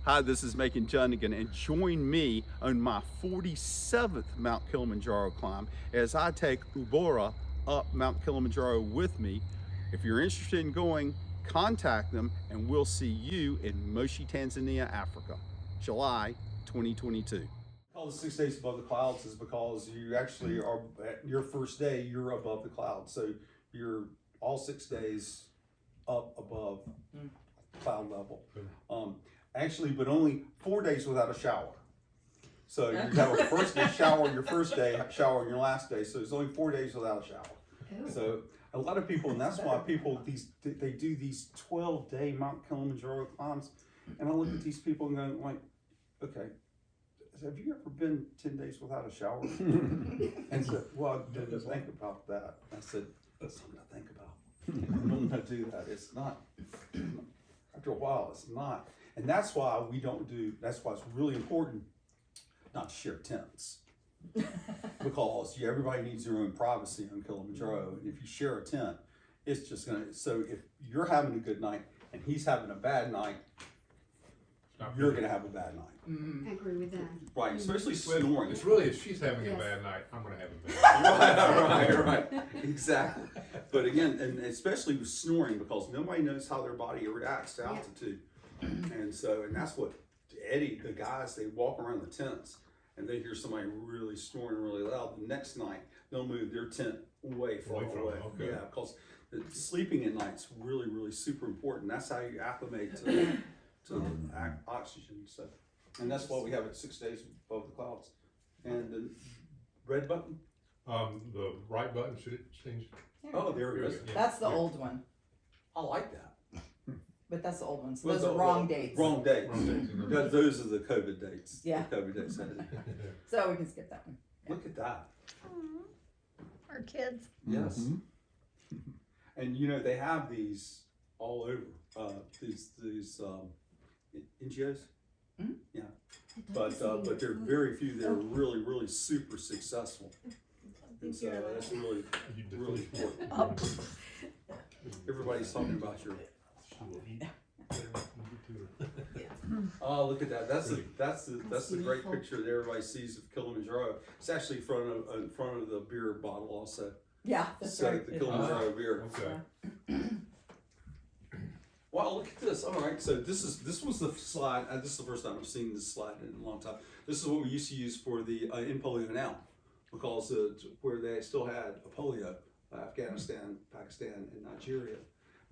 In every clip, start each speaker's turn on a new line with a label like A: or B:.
A: Hi, this is Macon Junnigan, and join me on my 47th Mount Kilimanjaro climb as I take Ubora up Mount Kilimanjaro with me. If you're interested in going, contact them, and we'll see you in Moshi, Tanzania, Africa, July 2022. All the 6 days above the clouds is because you actually are, at your first day, you're above the clouds. So you're all 6 days up above cloud level. Actually, but only 4 days without a shower. So you have a first day shower your first day, shower your last day. So it's only 4 days without a shower. So a lot of people, and that's why people they do these 12-day Mount Kilimanjaro climbs. And I look at these people and go like, okay, have you ever been 10 days without a shower? And said, well, I didn't think about that. I said, that's something to think about. I don't know how to do that. It's not. After a while, it's not. And that's why we don't do, that's why it's really important not to share tents. Because everybody needs their own privacy on Kilimanjaro. And if you share a tent, it's just gonna, so if you're having a good night and he's having a bad night, you're gonna have a bad night.
B: I agree with that.
A: Right, especially snoring.
C: It's really, if she's having a bad night, I'm gonna have a bad night.
A: right, exactly. But again, and especially with snoring, because nobody knows how their body reacts to altitude. And so, and that's what Eddie, the guys, they walk around the tents and they hear somebody really snoring really loud. The next night, they'll move their tent way far away.
C: Okay.
A: Yeah, because sleeping at night's really, really super important. That's how you acclimate to the oxygen. So, and that's why we have it 6 days above the clouds. And the red button.
C: The right button, should it change?
A: Oh, there it is.
C: Yeah.
D: That's the old one,
A: I like that.
D: but that's the old one. So
A: Well,
D: those are wrong dates.
A: Wrong dates.
C: Wrong dates.
A: Those are the COVID dates.
D: Yeah.
A: The COVID dates.
D: So we can skip that one.
A: Look at that.
B: Our kids.
A: Yes. And you know, they have these all over, these NGOs.
D: Mhm.
A: Yeah. But there are very few that are really, really super successful. And so that's really, really important. Everybody's talking about your. Oh, look at that! That's the great picture that everybody sees of Kilimanjaro. It's actually in front of the beer bottle also.
D: Yeah, that's
A: So
D: right.
A: the Kilimanjaro beer.
C: Okay.
A: Wow, look at this. All right, so this was the slide. This is the first time I've seen this slide in a long time. This is what we used to use for the in polio now, because where they still had a polio, Afghanistan, Pakistan, and Nigeria.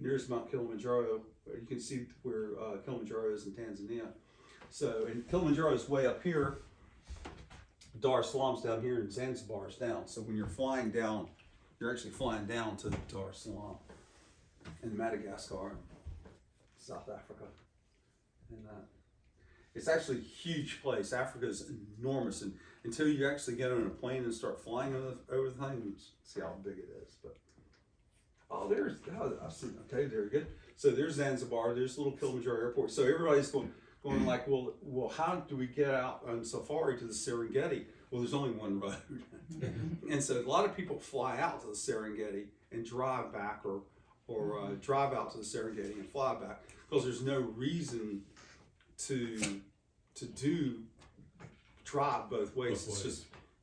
A: Nearest Mount Kilimanjaro, you can see where Kilimanjaro is in Tanzania. So, and Kilimanjaro is way up here. Dar es Salaam's down here, and Zanzibar is down. So when you're flying down, you're actually flying down to Dar es Salaam in Madagascar, South Africa. And it's actually a huge place. Africa is enormous, and until you actually get on a plane and start flying over the thing, you see how big it is. But I see. Okay, very good. So there's Zanzibar. There's little Kilimanjaro Airport. So everybody's going like, well, how do we get out on safari to the Serengeti? Well, there's only one road, and so a lot of people fly out to the Serengeti and drive back, or drive out to the Serengeti and fly back, because there's no reason to drive both ways.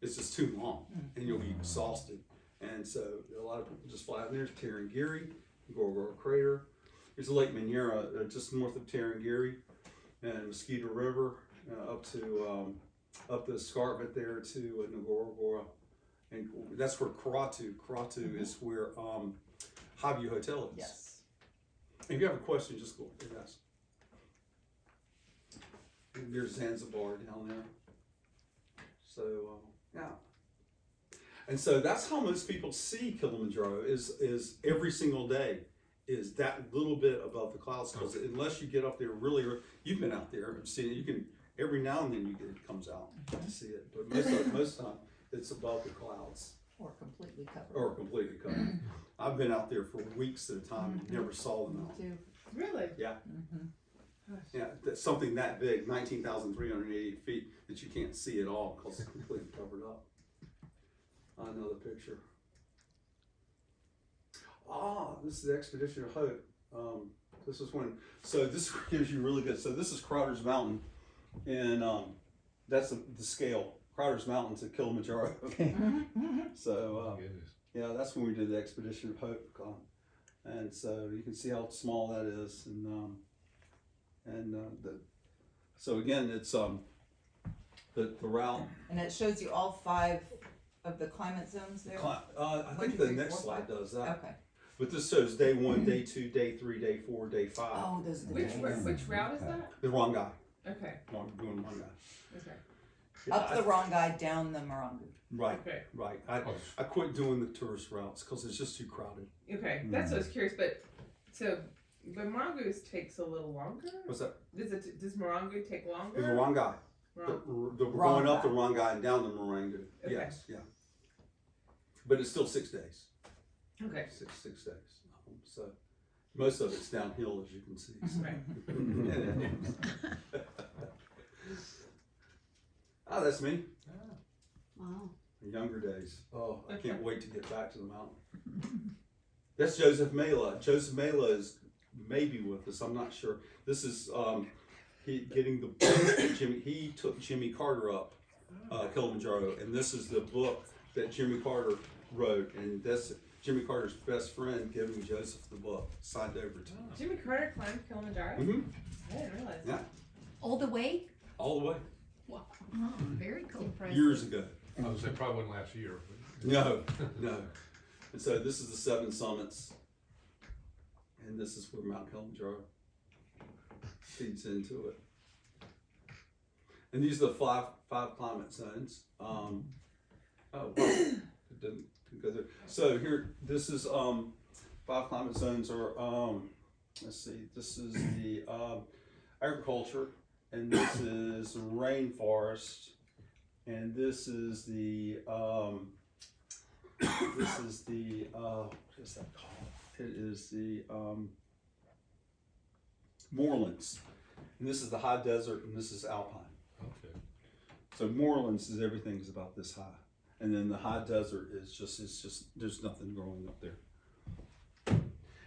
A: It's just too long, and you'll be exhausted. And so a lot of people just fly out. There's Tarangire, Ngorongoro Crater. There's Lake Manyara just north of Tarangire, and Mosquito River up the escarpment there to Ngorongoro, and that's where Karatu is where Highview Hotel is.
D: Yes.
A: If you have a question, just go ahead and ask. And there's Zanzibar down there. So yeah. And so that's how most people see Kilimanjaro is every single day is that little bit above the clouds, because unless you get up there really, you've been out there and seen it, you can, every now and then it comes out to see it, but most of the time it's above the clouds.
D: Or completely covered.
A: Or completely covered. I've been out there for weeks at a time and never saw the
D: Me
A: mountain.
D: too.
B: Really?
A: Yeah.
D: Mm-hmm.
A: Yeah, that's something that big, 19,388 feet, that you can't see at all because it's completely covered up. Another picture. This is the Expedition of Hope. This is when, so this gives you really good, so this is Crowder's Mountain, and that's the scale. Crowder's Mountain's at Kilimanjaro. So,
C: Goodness.
A: yeah, that's when we did the Expedition of Hope climb. And so you can see how small that is, so again, it's the route.
D: And it shows you all 5 of the climate zones there?
A: I think the next slide does that.
D: Okay.
A: But this shows day 1, day 2, day 3, day 4, day 5.
D: Oh, those are the
E: Which
D: days.
E: which route is that?
A: The wrong guy.
E: Okay.
A: Doing wrong guy.
E: Okay.
D: Up the wrong guy, down the Morongo.
A: Right,
E: Okay.
A: right. I quit doing the tourist routes because it's just too crowded.
E: Okay. That's what I was curious, but Morongo's takes a little longer.
A: What's that?
E: Does Morongo take longer?
A: The wrong guy.
E: Wrong.
A: The
D: Wrong
A: going up
D: guy.
A: the wrong guy and down the Morango.
E: Okay.
A: Yes, yeah. But it's still 6 days.
E: Okay.
A: Six days. So most of it's downhill, as you can see. So.
E: Right.
A: Oh, that's me.
B: Wow.
A: Younger days. Oh, I can't wait to get back to the mountain. That's Joseph Mela. Joseph Mela is maybe with us. I'm not sure. This is he getting the book that he took Jimmy Carter up Kilimanjaro, and this is the book that Jimmy Carter wrote, and that's Jimmy Carter's best friend giving Joseph the book, signed over to him.
E: Jimmy Carter climbed Kilimanjaro.
A: Mm-hmm.
E: I didn't realize.
A: Yeah,
B: All the way?
A: all the way.
B: Wow. Very cool.
A: Years ago.
C: I was say probably wasn't last year. But
A: No. And so this is the 7 summits, and this is where Mount Kilimanjaro feeds into it. And these are the five climate zones. Oh, wow. It didn't go there. So here, this is 5 climate zones are let's see. This is the agriculture, and this is rainforest, and this is the what is that called? It is the moorlands, and this is the high desert, and this is alpine.
C: okay.
A: So moorlands is everything's about this high, and then the high desert is just there's nothing growing up there.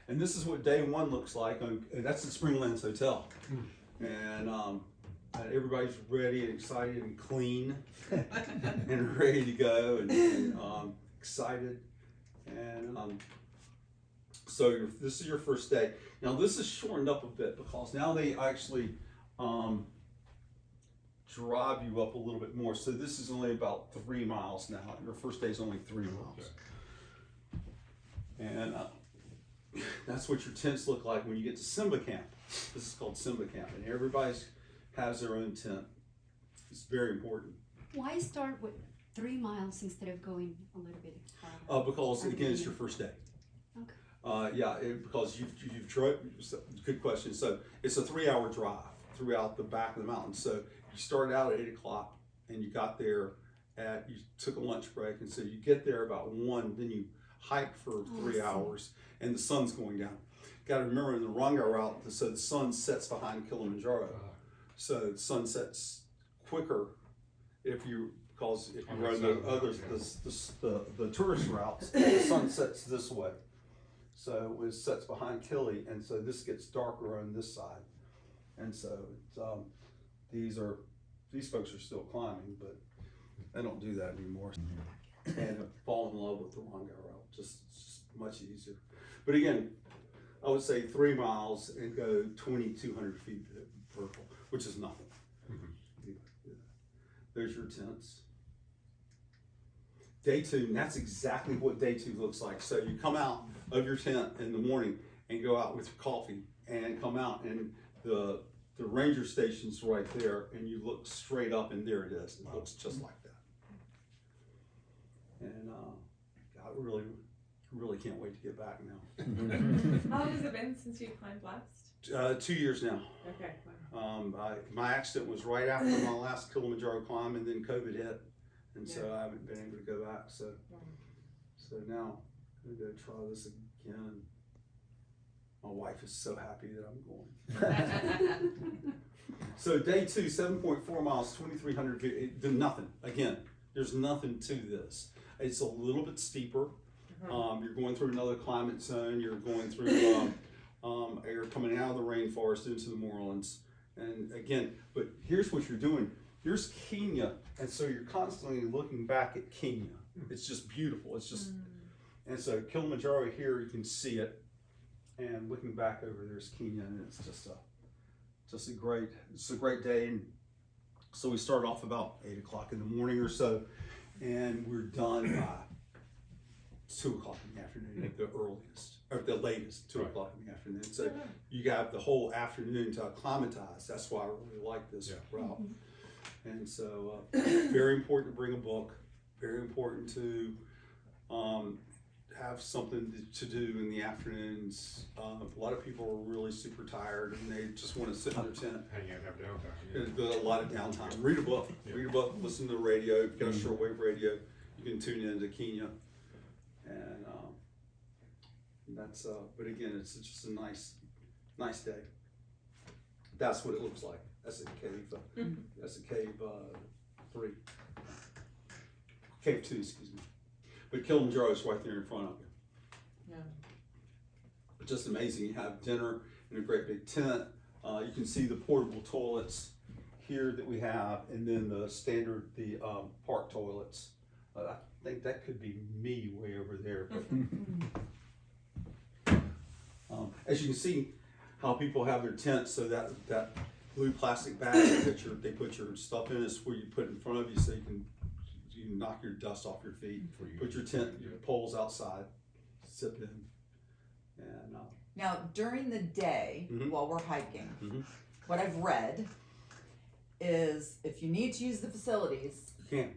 A: And this is what day 1 looks like. That's the Springlands Hotel, and everybody's ready and excited and clean and ready to go and excited. And so this is your first day. Now this is shortened up a bit because now they actually drive you up a little bit more. So this is only about 3 miles now. Your first day is only 3 miles. And that's what your tents look like when you get to Simba Camp. This is called Simba Camp, and everybody has their own tent. It's very important.
B: Why start with 3 miles instead of going a little bit farther?
A: Because again, it's your first day.
B: Okay.
A: Because you've drove. Good question. So it's a 3-hour drive throughout the back of the mountain. So you started out at 8 o'clock, and you got there you took a lunch break, and so you get there about 1. Then you hike for 3 hours, and the sun's going down. Got to remember in the Ranga route, so the sun sets behind Kilimanjaro. So the sun sets quicker if you run the others, the tourist routes, the sun sets this way. So it sets behind Kili, and so this gets darker on this side. And so these folks are still climbing, but they don't do that anymore. And fall in love with the Ranga route, it's just much easier. But again, I would say 3 miles and go 2,200 feet vertical, which is nothing. Yeah. There's your tents. Day 2, and that's exactly what day 2 looks like. So you come out of your tent in the morning and go out with your coffee and come out, and the ranger station's right there, and you look straight up, and there it is. It looks just like that. And I really can't wait to get back now.
E: How long has it been since you climbed last?
A: 2 years now.
E: Okay. Wow.
A: My accident was right after my last Kilimanjaro climb, and then COVID hit, and so I haven't been able to go back. So now I'm gonna go try this again. My wife is so happy that I'm going. So day 2, 7.4 miles, 2,300 feet. Nothing. Again, there's nothing to this. It's a little bit steeper. You're going through another climate zone. You're going through You're coming out of the rainforest into the moorlands. And again, but here's what you're doing. Here's Kenya, and so you're constantly looking back at Kenya. It's just beautiful. It's just, and so Kilimanjaro here, you can see it, and looking back over there's Kenya, and it's just a great day. And so we start off about 8 o'clock in the morning or so, and we're done by 2 o'clock in the afternoon at the earliest, or the latest, 2 o'clock in the afternoon. So you got the whole afternoon to acclimatize. That's why I really like this route. And so, very important to bring a book. Very important to have something to do in the afternoons. A lot of people are really super tired and they just want to sit in their tent.
C: Hang out, have downtime. Yeah.
A: A lot of downtime. Read a book. Read a book. Listen to the radio. If you've got a shortwave radio, you can tune in to Kenya. And that's. But again, it's just a nice day. That's what it looks like. That's a cave. That's a cave 3. Cave 2, excuse me. But Kilimanjaro is right there in front of you.
E: Yeah.
A: Just amazing. You have dinner in a great big tent. You can see the portable toilets here that we have, and then the standard, park toilets. I think that could be me way over there. But, as you can see, how people have their tents, so that blue plastic bag that they put your stuff in is where you put it in front of you, so you can knock your dust off your feet. Put your tent, your poles outside, zip in, and
D: Now, during the day, while we're hiking, what I've read is if you need to use the facilities,
A: you can.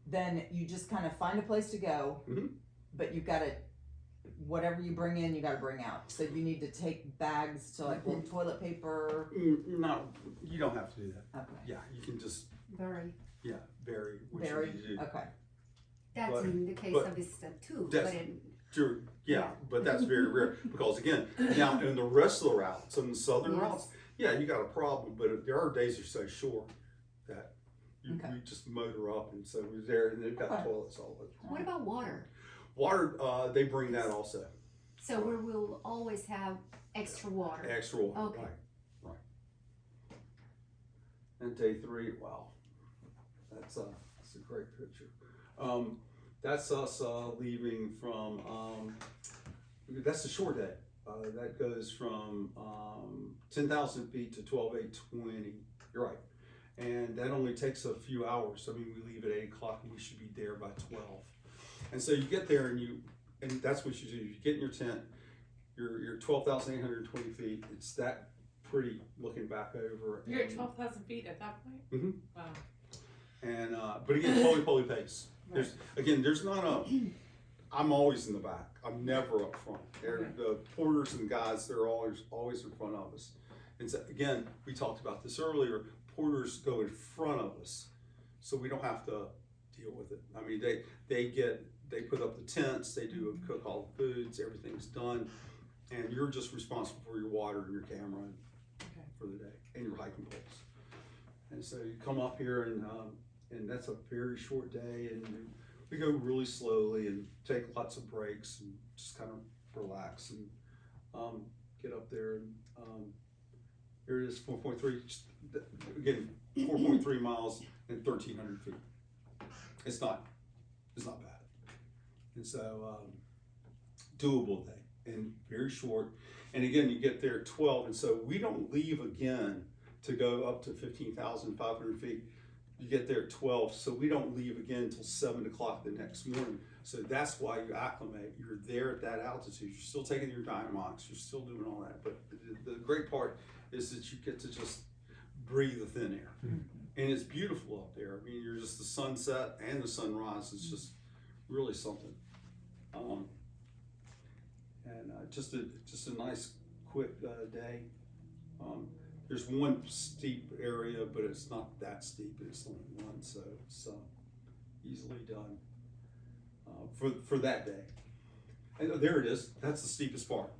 D: then you just kind of find a place to go, but you've got to, whatever you bring in, you got to bring out. So you need to take bags to like hold toilet paper.
A: No, you don't have to do that.
D: Okay.
A: Yeah, you can just
B: Very.
A: vary what
D: Very,
A: you need to do.
D: okay.
B: That's
A: But-
B: in the case
A: but
B: of this too.
A: that's-
B: But in,
A: Sure, yeah, but that's very rare because again, now in the rest of the routes, in the southern
B: Yes.
A: routes, yeah, you got a problem, but there are days you're so short that you just motor up, and so we're there, and they've got
D: Okay.
A: toilets all over.
B: what about water?
A: Water, they bring that also,
B: So we will always have extra water.
A: extra water,
B: Okay.
A: right. And day 3, wow, that's a great picture. That's us leaving from, that's a short day. That goes from 10,000 feet to 12,820. You're right. And that only takes a few hours. I mean, we leave at 8 o'clock and we should be there by 12. And so you get there and that's what you do. You get in your tent, you're 12,820 feet. It's that pretty looking back over.
E: You're at 12,000 feet at that point?
A: Mm-hmm.
E: Wow.
A: And, but again, poly pace. There's not I'm always in the back. I'm never up front. The porters and guys, they're always in front of us. And so, again, we talked about this earlier, porters go in front of us, so we don't have to deal with it. I mean, they put up the tents, they cook all the foods, everything's done, and you're just responsible for your water and your camera for the day, and your hiking poles. And so you come up here and that's a very short day, and we go really slowly and take lots of breaks and just kind of relax and get up there. And here it is, 4.3, again, 4.3 miles and 1,300 feet. It's not bad. And so doable day and very short. And again, you get there at 12, and so we don't leave again to go up to 15,500 feet. You get there at 12, so we don't leave again until 7 o'clock the next morning. So that's why you acclimate. You're there at that altitude. You're still taking your Dynamox. You're still doing all that. But the great part is that you get to just breathe the thin air. And it's beautiful up there. I mean, you're just the sunset and the sunrise. It's just really something. Just a nice, quick day. There's one steep area, but it's not that steep. It's only one, so it's easily done for that day. And there it is. That's the steepest part.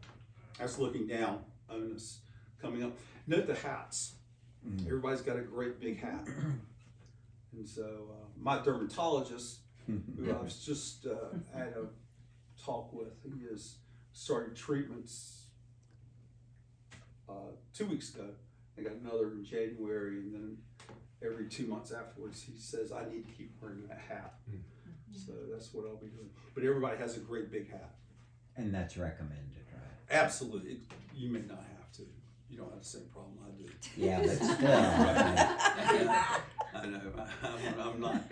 A: That's looking down on us coming up. Note the hats. Everybody's got a great big hat. And so my dermatologist, who I was just had a talk with, he has started treatments 2 weeks ago. I got another in January, and then every 2 months afterwards, he says I need to keep wearing that hat. So that's what I'll be doing. But everybody has a great big hat.
F: And that's recommended, right?
A: Absolutely. You may not have to. You don't have the same problem I do.
F: Yeah, but still.
A: I know. I'm not.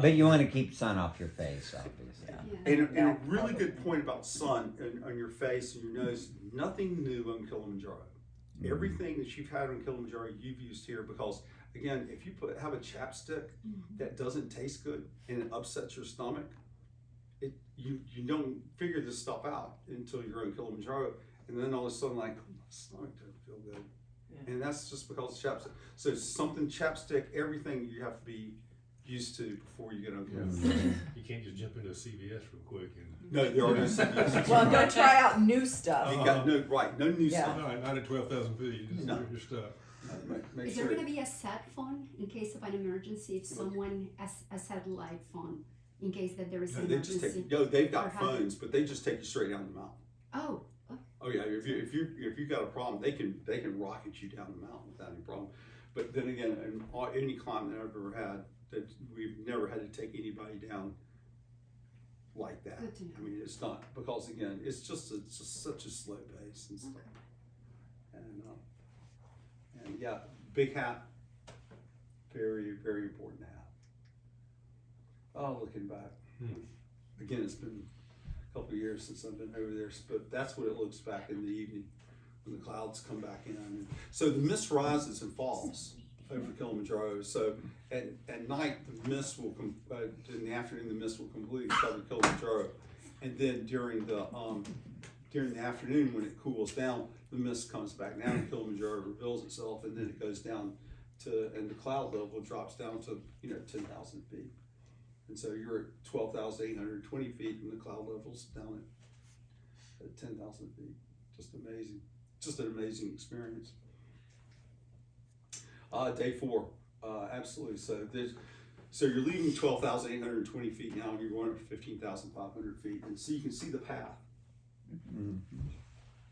F: But you want to keep sun off your face, obviously.
B: Yeah.
A: And a really good point about sun on your face and your nose. Nothing new on Kilimanjaro. Everything that you've had on Kilimanjaro, you've used here, because again, if you have a chapstick that doesn't taste good and it upsets your stomach, you don't figure this stuff out until you're on Kilimanjaro, and then all of a sudden, like, oh, my stomach doesn't feel good, and that's just because of chapstick. So chapstick, everything you have to be used to before you get on Kilimanjaro.
C: You can't just jump into a CVS real quick and.
A: No, there are no CVS.
D: Well, go try out new stuff.
A: You got no new
D: Yeah.
A: stuff.
C: No, not at 12,000 feet. You just
A: No.
C: do your stuff.
A: Make
B: Is
A: sure.
B: there going to be a sat phone in case of an emergency? If someone has a satellite phone, in case that there is
A: No,
B: an
A: they just
B: emergency?
A: take. No, they've got
B: Or how-
A: phones, but they just take you straight down the mountain.
B: Oh,
A: Oh yeah, if you got a problem, they can rocket you down the mountain without any problem. But then again, in any climb that I've ever had, that we've never had to take anybody down like that.
B: Good to know.
A: I mean, it's not, because again, it's just such a slow pace and stuff. And yeah, big hat, very very important hat. Oh, looking back, again, it's been a couple of years since I've been over there, but that's what it looks back in the evening when the clouds come back in. So the mist rises and falls over Kilimanjaro. So at night the mist will in the afternoon the mist will completely cover Kilimanjaro, and then during the afternoon when it cools down, the mist comes back down and Kilimanjaro reveals itself, and then it goes down and the cloud level drops down to 10,000 feet. And so you're at 12,820 feet, and the cloud level's down at 10,000 feet. Just amazing. Just an amazing experience. Day 4, absolutely. So you're leaving 12,820 feet now, and you're going up to 15,500 feet, and so you can see the path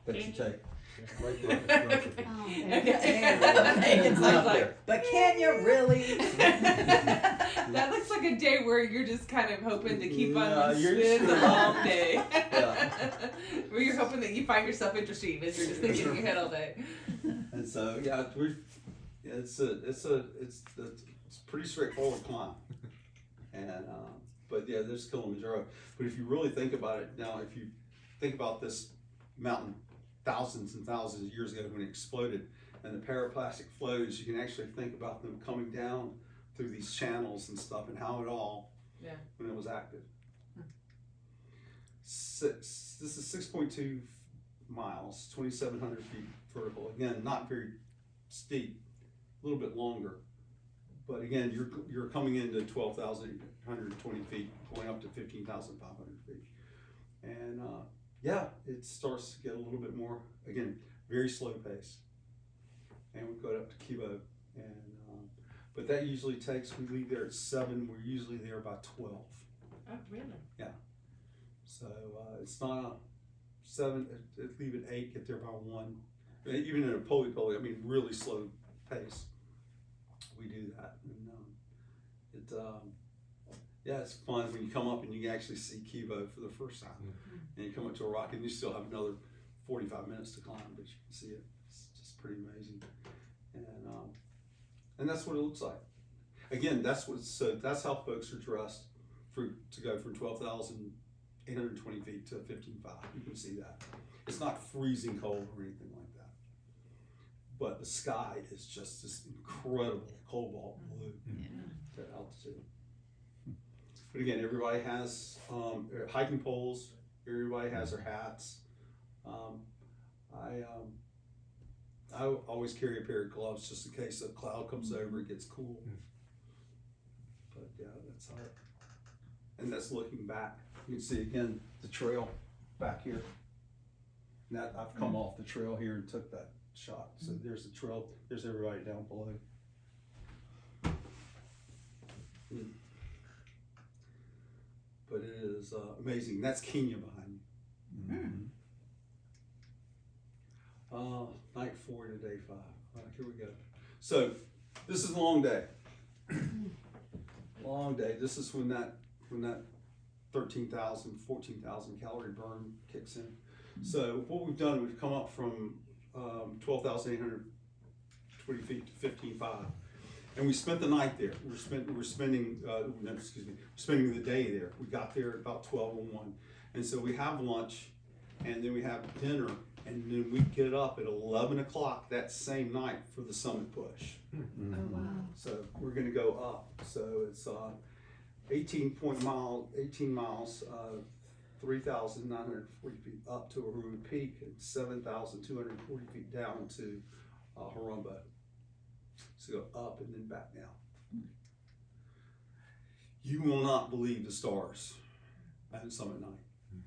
A: that you take.
B: oh,
E: It's like,
D: But can you really?
E: that looks like a day where you're just kind of hoping to keep on
A: Yeah, you're
E: it's a
A: just-
E: long day.
A: Yeah.
E: Where you're hoping that you find yourself interesting as you're just thinking in your head all day.
A: And so it's pretty straightforward climb. And but yeah, there's Kilimanjaro. But if you really think about it now, if you think about this mountain thousands and thousands of years ago when it exploded and the paraplastic flows, you can actually think about them coming down through these channels and stuff, and how it all, when it was active. This is 6.2 miles, 2,700 feet vertical. Again, not very steep, a little bit longer. But again, you're coming into 12,120 feet, going up to 15,500 feet. And yeah, it starts to get a little bit more, again, very slow pace. And we go up to Kibo, and but that usually takes, we leave there at 7, we're usually there by 12.
E: Oh, really?
A: So it's not 7, leave at 8, get there by 1. Even in a poly, I mean, really slow pace, we do that. And yeah, it's fun when you come up and you can actually see Kibo for the first time. And you come up to a rock and you still have another 45 minutes to climb, but you can see it. It's just pretty amazing. And that's what it looks like. Again, that's how folks are dressed to go from 12,820 feet to 15,500. You can see that. It's not freezing cold or anything like that. But the sky is just this incredible cobalt blue at altitude. But again, everybody has hiking poles. Everybody has their hats. I always carry a pair of gloves just in case a cloud comes over, it gets cool. But yeah, that's how it. And that's looking back. You can see again the trail back here. And that I've come off the trail here and took that shot. So there's the trail. There's everybody down below. But it is amazing. That's Kenya behind me. Night 4, So this is a long day. Long day. This is when that 13,000, 14,000 calorie burn kicks in. So what we've done, we've come up from 12,820 feet to 15,500. And we spent the night there. We're spending the day there. We got there at about 12:01. And so we have lunch, and then we have dinner, and then we get up at 11 o'clock that same night for the summit push.
B: Oh, wow.
A: So we're gonna go up. So it's 18 miles, 3,940 feet up to Aruru Peak, and 7,240 feet down to Harumbo. So go up and then back down. You will not believe the stars at summit night.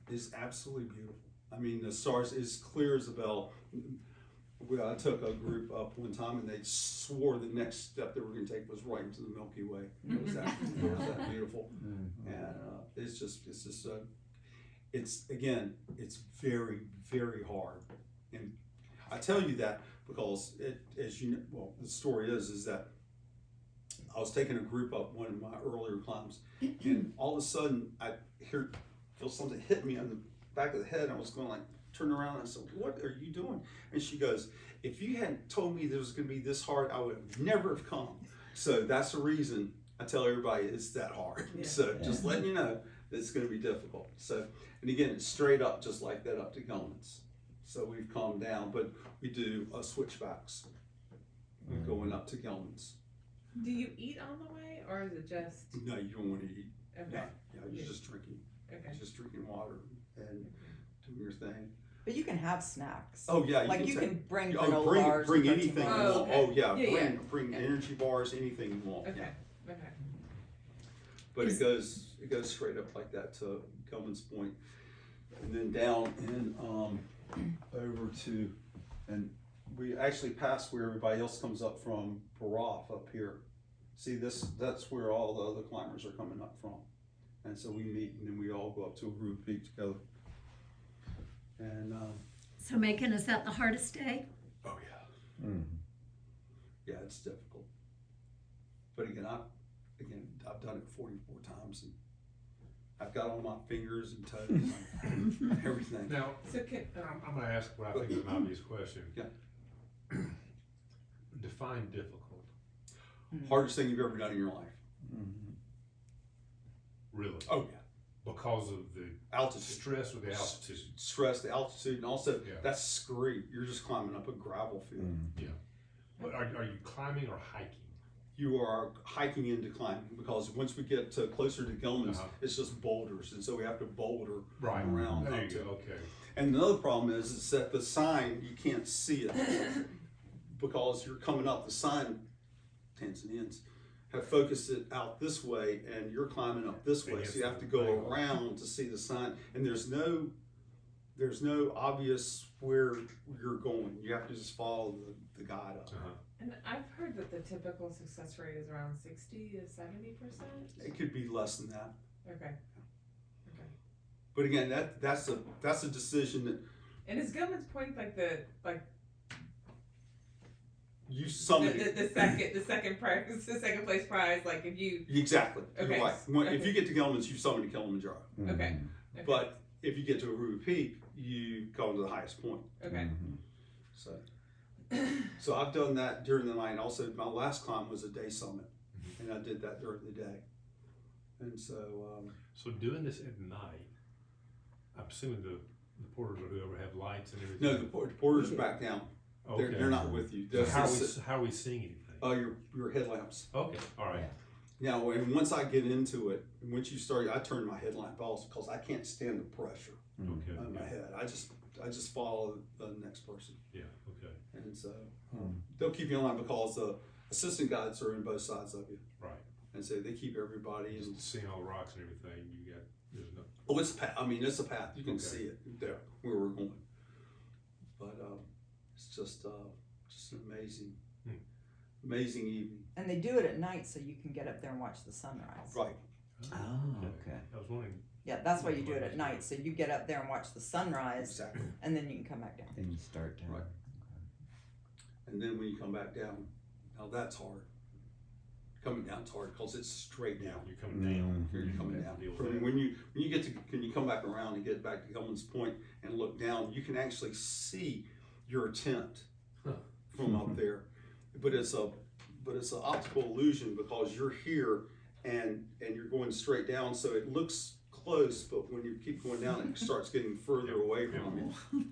A: It's absolutely beautiful. I mean, the stars is clear as a bell. I took a group up one time, and they swore the next step they were going to take was right into the Milky Way. It was that beautiful, and it's very, very hard. And I tell you that because the story is that I was taking a group up one of my earlier climbs, and all of a sudden I feel something hit me on the back of the head. I was going like, turn around, and I said, "What are you doing?" And she goes, "If you hadn't told me this was going to be this hard, I would never have come." So that's the reason I tell everybody it's that hard.
E: Yeah.
A: So just letting you know that it's going to be difficult. So, and again, it's straight up just like that up to Gilman's. So we've calmed down, but we do switchbacks going up to Gilman's.
E: Do you eat on the way, or is it just
A: No, you don't want to eat.
E: okay?
A: You're just drinking.
E: Okay.
A: You're just drinking water and doing your thing.
D: But you can have snacks.
A: Oh yeah,
D: Like you can bring
A: Oh,
D: granola
A: bring
D: bars.
A: bring
D: and protein
A: anything you
D: bars.
A: want.
E: Oh, okay.
A: Oh yeah,
E: Yeah,
A: bring
E: yeah.
A: energy bars, anything you want.
E: Okay.
A: Yeah.
E: Okay.
A: But it goes straight up like that to Gilman's Point, and then down and over to, and we actually pass where everybody else comes up from Baraf up here. See that's where all the other climbers are coming up from, and so we meet and then we all go up to Aruru Peak together. And
G: So Macon, is that the hardest day?
A: oh yeah.
F: Mhm.
A: Yeah, it's difficult. But again, I've done it 44 times, and I've got all my fingers and toes and everything.
C: Now,
E: So can
C: I'm gonna ask what I think is an obvious question.
A: Yeah.
C: Define difficult.
A: Hardest thing you've ever done in your life.
C: Really?
A: Oh yeah.
C: Because of the
A: Altitude.
C: stress with the altitude.
A: Stress, the altitude, and also
C: Yeah.
A: that's scree. You're just climbing up a gravel field.
C: But are you climbing or hiking?
A: You are hiking into climbing because once we get closer to Gilman's, it's just boulders, and so we have to boulder around.
C: There
A: up
C: you
A: to
C: go. Okay.
A: And another problem is that the sign, you can't see it because you're coming up. The sign, Tanzanians have focused it out this way, and you're climbing up this way, so you have to go around to see the sign. And there's no obvious where you're going. You have to just follow the guide up.
E: and I've heard that the typical success rate is around 60 to 70%.
A: It could be less than that.
E: Okay.
A: But again, that's a decision that
E: And is Gilman's Point like
A: you summit.
E: the second prize, the second place prize? Like if you
A: Exactly.
E: Okay.
A: You're right. If you get to Gilman's, you summit to Kilimanjaro.
E: okay.
A: But if you get to Aruru Peak, you go to the highest point.
E: Okay.
A: So I've done that during the night. Also, my last climb was a day summit, and I did that during the day. And so,
C: So doing this at night, I'm assuming the porters or whoever have lights and everything.
A: no, the porters are back down.
C: Okay.
A: They're not with you.
C: So how are we seeing anything?
A: Your headlamps.
C: Okay. All right.
A: Now, and once I get into it, and once you start, I turn my headlamp off because I can't stand the pressure
C: Okay.
A: on my head. I just follow the next person.
C: Yeah. Okay.
A: And so they'll keep you in line because the assistant guides are in both sides of you.
C: Right.
A: And so they keep everybody in.
C: Just seeing all the rocks and everything, there's no.
A: Oh, it's a path. I mean, it's a path. You can
C: Okay.
A: see it there where we're going. But it's just an amazing evening.
D: And they do it at night so you can get up there and watch the sunrise.
A: Right.
F: Oh, okay.
C: I was wondering.
D: Yeah, that's why you do it at night. So you get up there and watch the sunrise,
A: Exactly.
D: and then you can come back down.
F: Then you start to.
A: Right. And then when you come back down, Now that's hard. Coming down's hard because it's straight down.
C: You're coming down.
A: You're coming
C: You
A: down.
C: have to deal with
A: From
C: that.
A: when you get to when you come back around and get back to Hillman's Point and look down, you can actually see your tent
C: Huh.
A: from up there. But it's an optical illusion because you're here and you're going straight down, so it looks close, but when you keep going down, it starts getting further away from you.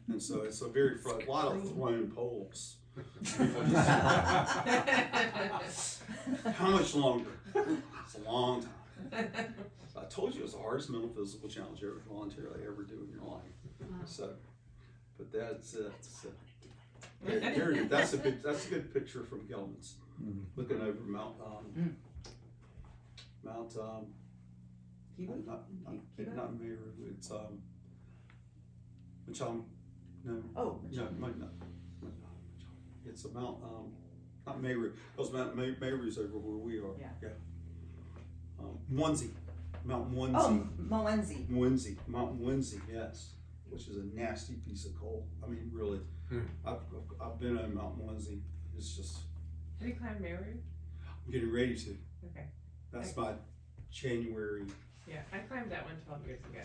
A: And so it's a very a lot of thrown poles. How much longer? It's a long time. I told you it was the hardest mental physical challenge you ever voluntarily ever do in your life. So, but that's it. So, that's a good picture from Gelman's, looking over Mount
D: Kiva?
A: not Meru. It's Macham. No.
D: Oh,
A: No, no. It's a Mount, not Meru, because Mount Meru's over where we are.
D: Yeah.
A: Mwanzi, Mount Mwanzi.
D: Oh, Moenzi.
A: Mount Mwanzi, yes, which is a nasty piece of coal. I mean, really. I've been on Mount Mwanzi. It's just,
E: Have you climbed Meru?
A: I'm getting ready to.
E: Okay.
A: That's my January.
E: Yeah, I climbed that one 12 years ago.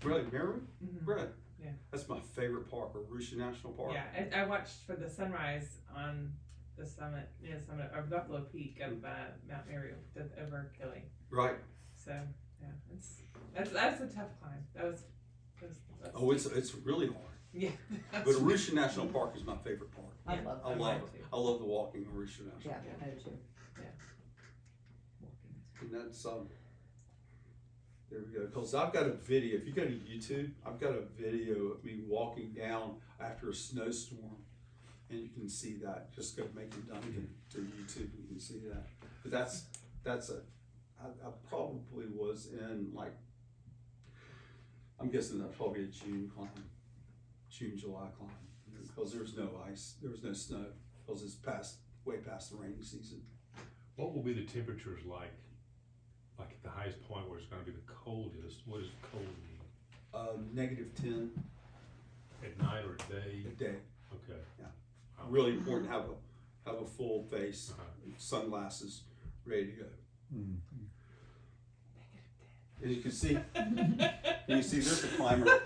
A: Really, Meru?
E: Mhm.
A: Really?
E: Yeah.
A: That's my favorite park, Arusha National Park.
E: Yeah, I watched for the sunrise on the summit, near the summit of Buffalo Peak of Mount Meru over Kili.
A: Right.
E: So yeah, that's a tough climb. That's
A: Oh, it's really hard.
E: yeah.
A: But Arusha National Park is my favorite park.
D: I
E: Yeah.
D: love
A: I
D: that.
A: love
E: mine
A: it.
E: too.
A: I love the walking Arusha National
D: Yeah,
A: Park.
D: I do too.
A: And that's there we go. Because I've got a video. If you go to YouTube, I've got a video of me walking down after a snowstorm, and you can see that. Just go make it Duncan to YouTube, you can see that. But I probably was in like, I'm guessing that's probably a June climb, July climb, because there's no ice, there was no snow, because it's way past the rainy season.
C: What will be the temperatures like at the highest point where it's gonna be the coldest? What does cold mean?
A: -10
C: At night or at day?
A: a day.
C: Okay.
A: Yeah.
C: Wow.
A: Really important to have a full face,
C: Uh-huh.
A: sunglasses, ready to go.
F: Mm.
A: And you can see, there's a climber.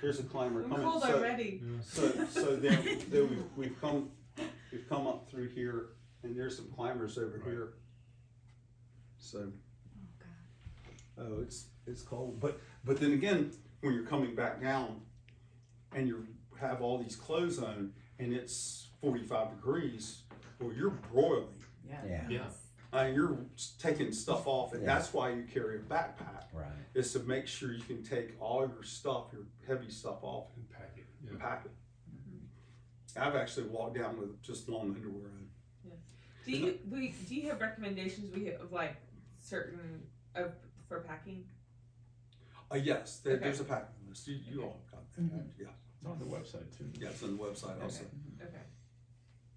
A: There's a climber
E: I'm
A: coming.
E: cold already.
A: So then we've come up through here, and there's some climbers over
C: Right.
A: here. So, oh, it's cold. But then again, when you're coming back down, and you have all these clothes on, and it's 45 degrees, well, you're broiling.
F: Yeah.
C: Yeah.
A: You're taking stuff off, and
F: Yeah.
A: that's why you carry a backpack.
F: Right.
A: Is to make sure you can take all your stuff, your heavy stuff off,
C: And pack it.
A: and
C: Yeah.
A: pack it. I've actually walked down with just long underwear on.
E: Do you have recommendations of like certain for packing?
A: Yes,
E: Okay.
A: there's a packing list. You all got that.
D: Mhm.
A: Yeah,
H: It's on the website too.
A: yeah, it's on the website also.
E: Okay.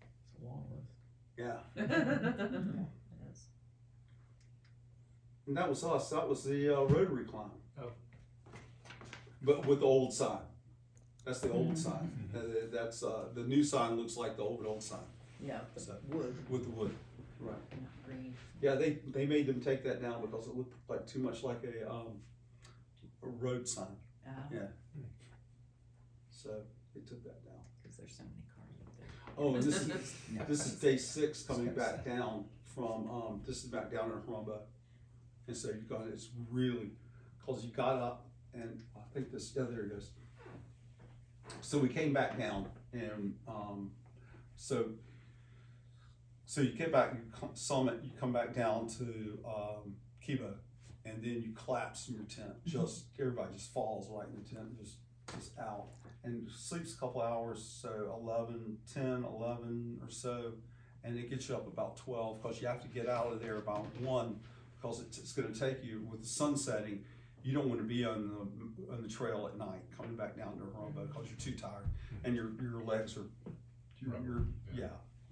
H: It's a long list.
A: Yeah,
E: Okay.
A: and that was us. That was the Rotary climb.
C: Oh.
A: But with the old sign. That's the old sign. That's the new sign looks like the old sign
D: Yeah,
A: So-
D: wood,
A: with the wood. Right.
D: not green.
A: Yeah, they made them take that down because it looked like too much like a road sign. Yeah. So they took that down.
D: Because there's so many cars up there.
A: Oh, and this is day 6 coming
F: Just
A: back
F: gotta
A: down from this is back down in Harumba. And so you got it's really because you got up and I think there it goes. So we came back down and so you get back, you summit, you come back down to Kibo, and then you collapse in your tent. Just everybody just falls right in the tent, just out, and sleeps a couple hours. So 10, 11 or so, and it gets you up about 12 because you have to get out of there about 1 because it's going to take you with the sun setting. You don't want to be on the trail at night coming back down to Harumba because you're too tired and your legs are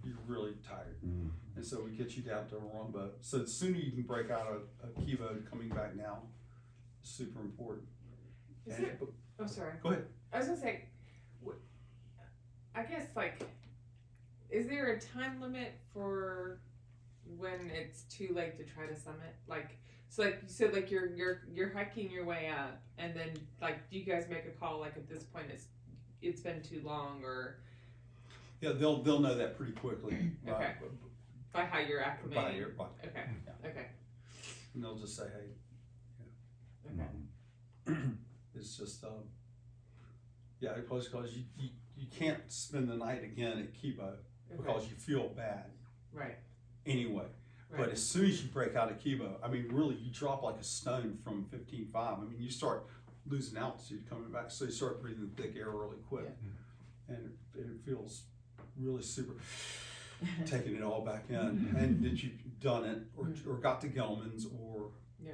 A: you're really tired.
F: Mm.
A: And so we get you down to Harumba. So the sooner you can break out of Kivo coming back down, is super important.
E: Is
A: And-
E: there- Oh, sorry.
A: Go ahead.
E: I was gonna say, I guess like, is there a time limit for when it's too late to try to summit? Like, so like you said, like you're hiking your way up, and then like, do you guys make a call like at this point it's been too long, or
A: Yeah, they'll know that pretty quickly.
E: Okay. by how you're acclimating?
A: By your, by,
E: Okay.
A: Yeah.
E: Okay.
A: and they'll just say, hey,
E: Okay.
A: it's just, yeah, because you can't spend the night again at Kibo because you feel bad
E: Right.
A: anyway.
E: Right.
A: But as soon as you break out of Kibo, I mean, really, you drop like a stone from 15.5. I mean, you start losing altitude coming back, so you start breathing thick air really quick. And it feels really super, taking it all back in. And that you've done it, or got to Gelman's, or,
E: Yeah.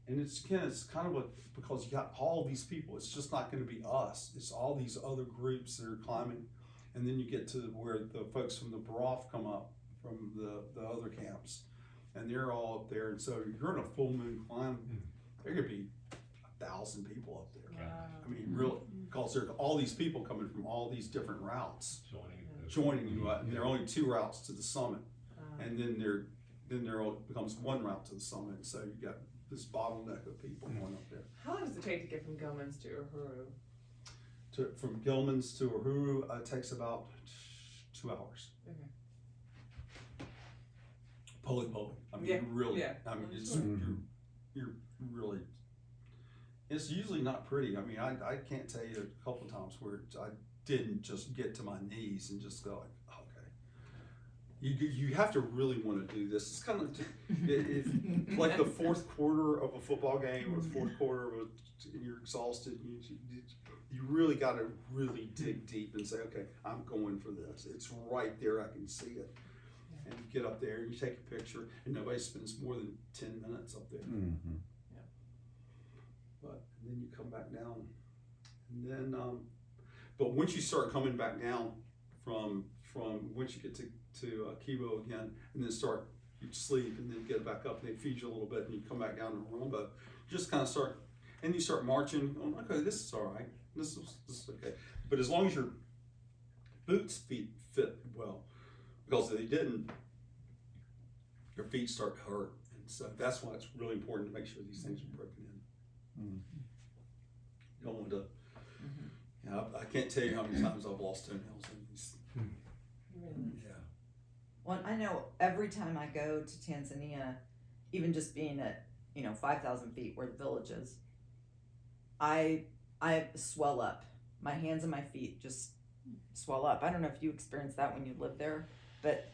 A: and it's kind of because you got all these people, it's just not gonna be us, it's all these other groups that are climbing. And then you get to where the folks from the Baroff come up from the other camps, and they're all up there, and so you're in a full moon climb, there could be 1,000 people up there.
E: Wow.
A: I mean, really, because there's all these people coming from all these different routes,
C: Joining.
A: joining you up, and there are only 2 routes to the summit,
E: Um,
A: and then there becomes 1 route to the summit, so you got this bottleneck of people going up there.
E: how long does it take to get from Gilman's to Uhuru?
A: From Gilman's to Uhuru, it takes about 2 hours.
E: Okay.
A: Pulley. I mean,
E: Yeah,
A: really.
E: yeah.
A: I mean, it's
E: Sure.
A: you're really. It's usually not pretty. I mean, I can't tell you a couple of times where I didn't just get to my knees and just go like, okay. You have to really want to do this. It's kind of like the fourth quarter of a football game, or the fourth quarter of and you're exhausted. You really got to really dig deep and say, okay, I'm going for this. It's right there. I can see it. And you get up there and you take a picture, and nobody spends more than 10 minutes up there.
F: Mm-hmm.
A: But and then you come back down, and then but once you start coming back down from once you get to Kibo again, and then you sleep, and then get back up, and they feed you a little bit, and you come back down to Rumbo, just kind of start, and you start marching. Oh, okay, this is all right. This is okay. But as long as your boots fit well, because if they didn't, your feet start to hurt, and so that's why it's really important to make sure these things are broken in. You don't want to. You know, I can't tell you how many times I've lost toenails in these.
E: Really?
A: Yeah.
D: Well, I know every time I go to Tanzania, even just being at 5,000 feet where the village is, I swell up. My hands and my feet just swell up. I don't know if you experienced that when you lived there, but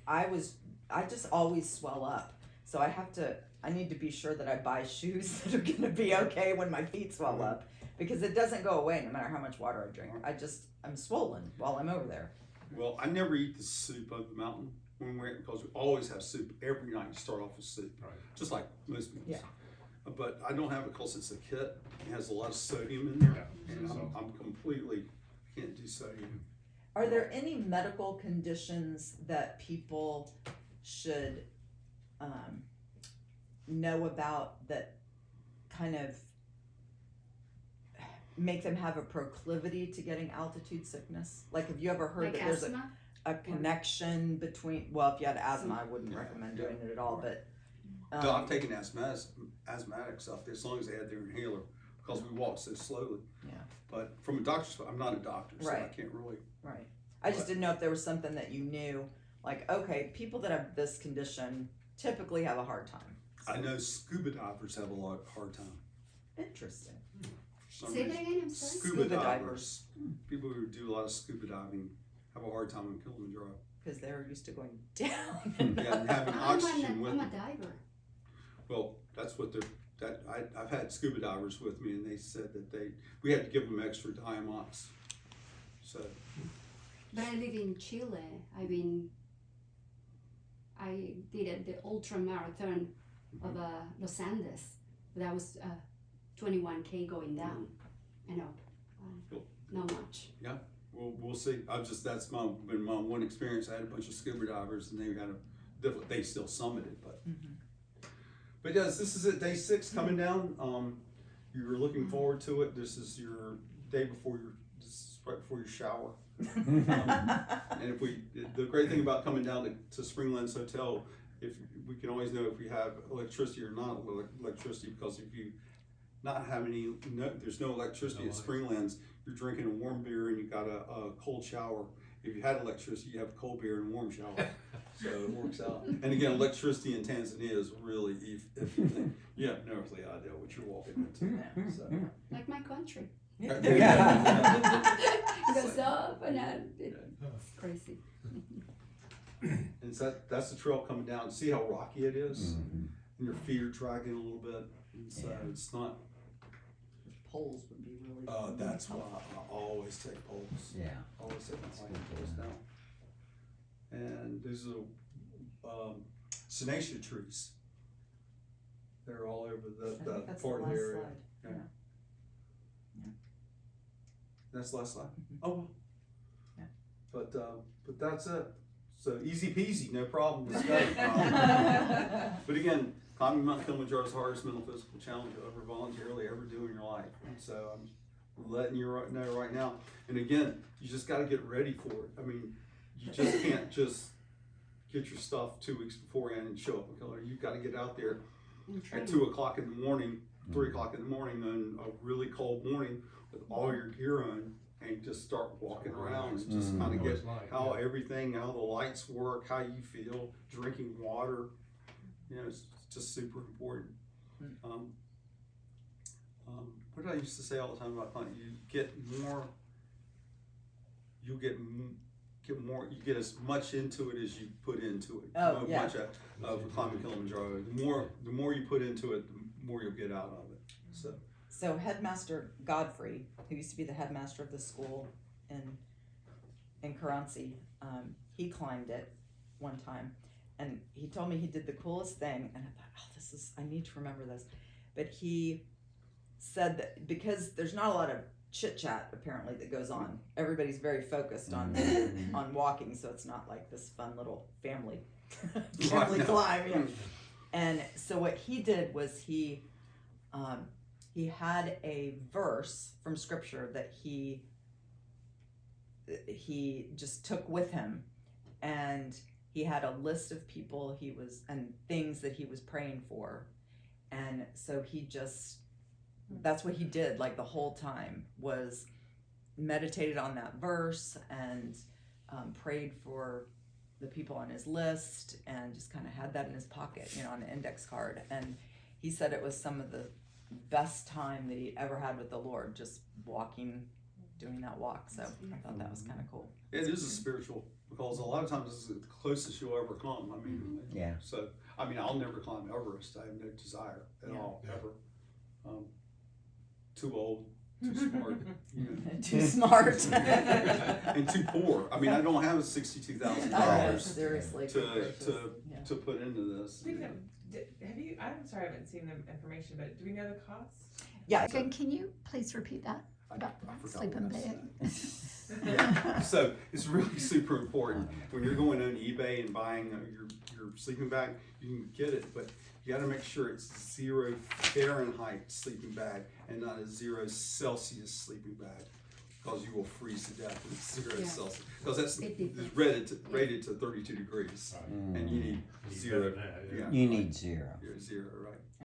D: I just always swell up. So I need to be sure that I buy shoes that are gonna be okay when my feet swell up, because it doesn't go away no matter how much water I drink. I'm swollen while I'm over there.
A: Well, I never eat the soup of the mountain because we always have soup every night. You start off with soup,
C: Right.
A: just like most meals.
D: Yeah.
A: But I don't have it because it's a kit. It has a lot of sodium in there,
C: Yeah.
A: and I'm completely can't do sodium.
D: Are there any medical conditions that people should know about that kind of make them have a proclivity to getting altitude sickness? Like, have you ever heard
B: Like
D: that there's
B: asthma?
D: a connection between, well, if you had asthma, I wouldn't recommend doing it at all, but
A: No, I've taken asthmatics up there as long as they had their inhaler, because we walk so slowly.
D: Yeah.
A: But from a doctor's, I'm not a doctor, so I
D: Right.
A: can't really.
D: right. I just didn't know if there was something that you knew, like, okay, people that have this condition typically have a hard time.
A: I know scuba divers have a hard time.
D: Interesting.
A: For some
B: Say that
A: reason.
B: again, I'm sorry.
A: Scuba
D: Scuba
A: divers, people who do a lot of scuba diving have a hard time in Kilimanjaro.
D: Because they're used to going down.
A: Yeah, and having oxygen with
B: I'm a
A: them.
B: diver.
A: Well, that's what I've had scuba divers with me, and they said that we had to give them extra diamox. So,
B: But I live in Chile. I did the ultra marathon of Los Andes. That was 21K going down. I know,
A: Cool.
B: not much.
A: we'll see. That's been my one experience. I had a bunch of scuba divers, and they still summited, but. But yes, this is it, day 6 coming down. You're looking forward to it. This is your day before this is right before your shower. And if the great thing about coming down to Springlands Hotel, if we can always know if we have electricity or not electricity, because if you not have there's no electricity at Springlands, you're drinking a warm beer and you got a cold shower. If you had electricity, you have a cold beer and a warm shower. So it works out. And again, electricity in Tanzania is really, if you have no earthly idea what you're walking into. So.
B: Like my country.
A: Yeah.
B: It goes up and down. It's crazy.
A: And so that's the trail coming down. See how rocky it is?
F: Mhm.
A: And your feet are dragging a little bit. And so it's not.
D: Poles would be really.
A: That's why I always take poles.
F: Yeah.
A: Always take my
F: That's
A: hiking
F: good,
A: poles
F: yeah.
A: down. And there's Sinacea trees. They're all over
D: I think
A: that
D: that's
A: part
D: the
A: of the
D: last
A: area.
D: slide.
A: Yeah. That's the last slide.
D: Mhm.
A: Oh.
D: Yeah.
A: But that's it. So easy peasy, no problem. Let's go. But again, climbing Mount Kilimanjaro is the hardest mental physical challenge you'll ever voluntarily ever do in your life. And so I'm letting you know right now. And again, you just got to get ready for it. I mean, you just can't just get your stuff 2 weeks beforehand and show up in Kilimanjaro. You've got to get out there at 2 o'clock in the morning, 3 o'clock in the morning on a really cold morning with all your gear on, and just start walking around and just kind of
C: Know what
A: get
C: it's like,
A: how
C: yeah.
A: everything, how the lights work, how you feel, drinking water. You know, it's just super important. What did I used to say all the time about climbing? You get more. You get more. You get as much into it as you put into it.
D: Oh, yeah.
A: Much of climbing Kilimanjaro. The more you put into it, the more you'll get out of it.
D: So Headmaster Godfrey, who used to be the headmaster of the school in Karansi, he climbed it one time, and he told me he did the coolest thing, and I thought, I need to remember this. But he said that because there's not a lot of chit chat apparently that goes on, everybody's very focused on walking, so it's not like this fun little family climb. Yeah. And so what he did was he had a verse from scripture that he just took with him, and he had a list of people and things that he was praying for, and so that's what he did like the whole time, was meditated on that verse and prayed for the people on his list, and just kind of had that in his pocket, on an index card. And he said it was some of the best time that he ever had with the Lord, just doing that walk. So I thought that was kind of cool.
A: It is a spiritual, because a lot of times it's the closest you'll ever come. I mean,
F: Yeah.
A: So I mean, I'll never climb Everest. I have no desire at all, ever. Too old, too smart,
D: Too smart.
A: and too poor. I mean, I don't have $62,000
D: Seriously.
A: to put into this.
E: Speaking of, have you? I'm sorry, I haven't seen the information, but do we know the costs?
D: Yeah.
G: Can you please repeat that about
A: I forgot
G: sleeping
A: what I
G: bag?
A: said. Yeah. So it's really super important when you're going on eBay and buying your sleeping bag. You can get it, but you got to make sure it's 0 Fahrenheit sleeping bag and not a 0 Celsius sleeping bag, because you will freeze to death in 0
B: Yeah.
A: Celsius. Because that's
B: Big difference.
A: rated to 32 degrees, and you need
C: Need
A: 0.
C: better than that, yeah.
A: Yeah,
F: You need 0.
A: You're 0, right?